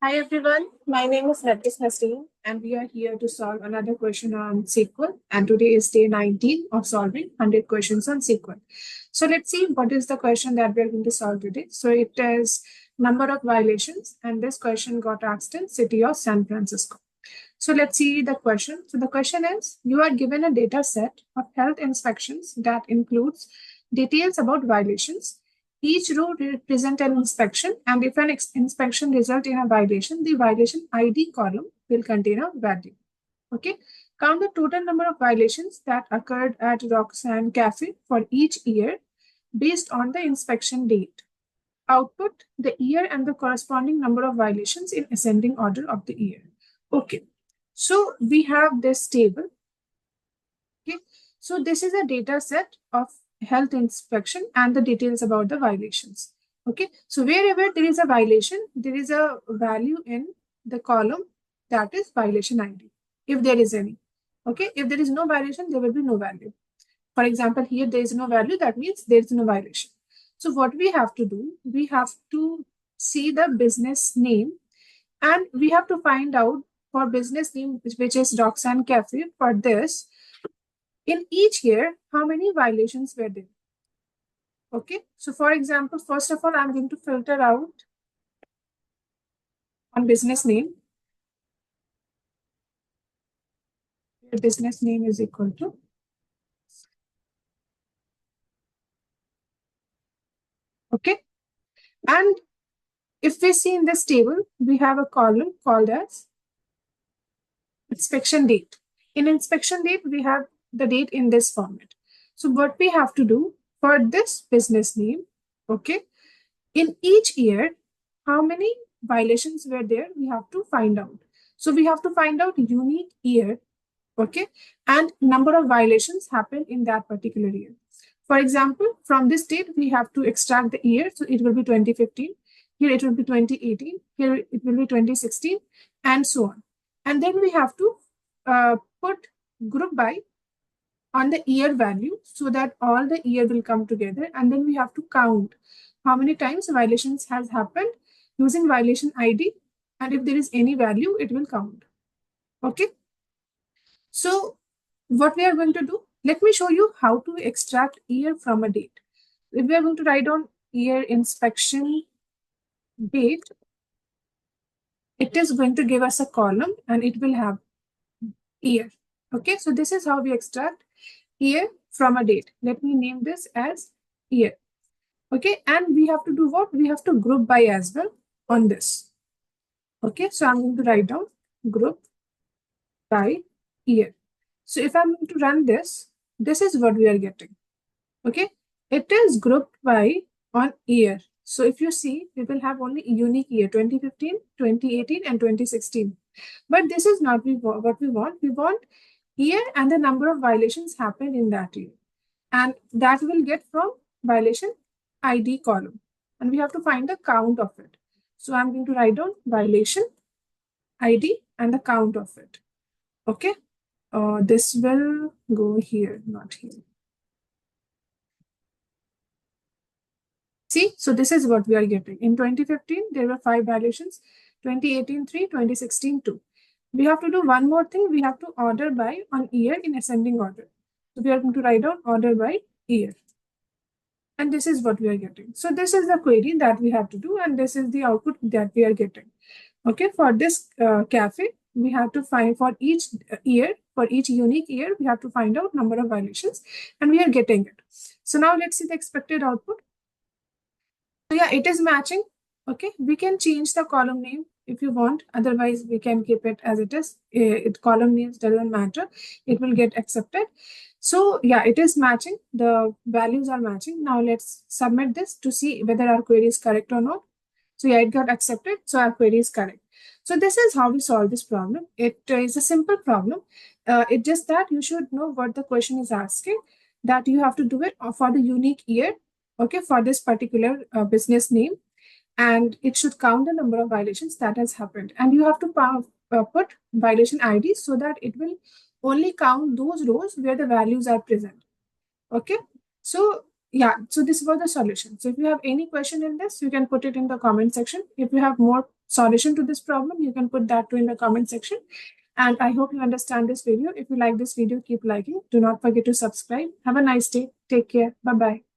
Hi everyone, my name is Nasreen and we are here to solve another question on SQL, and today is day 19 of solving 100 questions on SQL. So let's see what is the question that we are going to solve today. So it is number of violations, and this question got asked in city of San Francisco. So let's see the question. So the question is, you are given a data set of health inspections that includes details about violations. Each row represents an inspection, and if an inspection results in a violation, the violation ID column will contain a value. Okay. Count the total number of violations that occurred at Roxanne Cafe for each year based on the inspection date. Output the year and the corresponding number of violations in ascending order of the year. Okay. So we have this table. Okay. So this is a data set of health inspection and the details about the violations. Okay. So wherever there is a violation, there is a value in the column that is violation ID, if there is any. Okay. If there is no violation, there will be no value. For example, here there is no value, that means there is no violation. So what we have to do, we have to see the business name, and we have to find out for business name, which is Roxanne Cafe. For this, in each year, how many violations were there? Okay, so for example, first of all, I'm going to filter out on business name. The business name is equal to. Okay, and if we see in this table, we have a column called as inspection date. In inspection date, we have the date in this format. So what we have to do for this business name, okay, in each year, how many violations were there, we have to find out. So we have to find out unique year, okay, and number of violations happened in that particular year. For example, from this date, we have to extract the year. So it will be 2015. Here it will be 2018. Here it will be 2016, and so on. And then we have to put group by on the year value so that all the year will come together. And then we have to count how many times violations has happened using violation ID. And if there is any value, it will count. Okay. So what we are going to do, let me show you how to extract year from a date. If we are going to write down year inspection date, it is going to give us a column and it will have year. Okay, so this is how we extract year from a date. Let me name this as year. Okay, and we have to do what? We have to group by as well on this. Okay, so I'm going to write down group by year. So if I'm going to run this, this is what we are getting. Okay, it is grouped by on year. So if you see, we will have only unique year 2015, 2018, and 2016. But this is not what we want. We want year and the number of violations happened in that year. And that will get from violation ID column. And we have to find the count of it. So I'm going to write down violation ID and the count of it. Okay. This will go here, not here. See, so this is what we are getting. In 2015, there were 5 violations. 2018, 3, 2016, 2. We have to do one more thing. We have to order by on year in ascending order. So we are going to write down order by year. And this is what we are getting. So this is the query that we have to do, and this is the output that we are getting. Okay, for this cafe, we have to find for each year, for each unique year, we have to find out number of violations, and we are getting it. So now let's see the expected output. So yeah, it is matching. Okay, we can change the column name if you want. Otherwise, we can keep it as it is. Column names doesn't matter. It will get accepted. So yeah, it is matching. The values are matching. Now let's submit this to see whether our query is correct or not. So yeah, it got accepted. So our query is correct. So this is how we solve this problem. It is a simple problem. It's just that you should know what the question is asking, that you have to do it for the unique year, okay, for this particular business name, and it should count the number of violations that has happened. And you have to put violation ID so that it will only count those rows where the values are present. Okay, so yeah, so this was the solution. So if you have any question in this, you can put it in the comment section. If you have more solution to this problem, you can put that too in the comment section. And I hope you understand this video. If you like this video, keep liking. Do not forget to subscribe. Have a nice day. Take care. Bye-bye.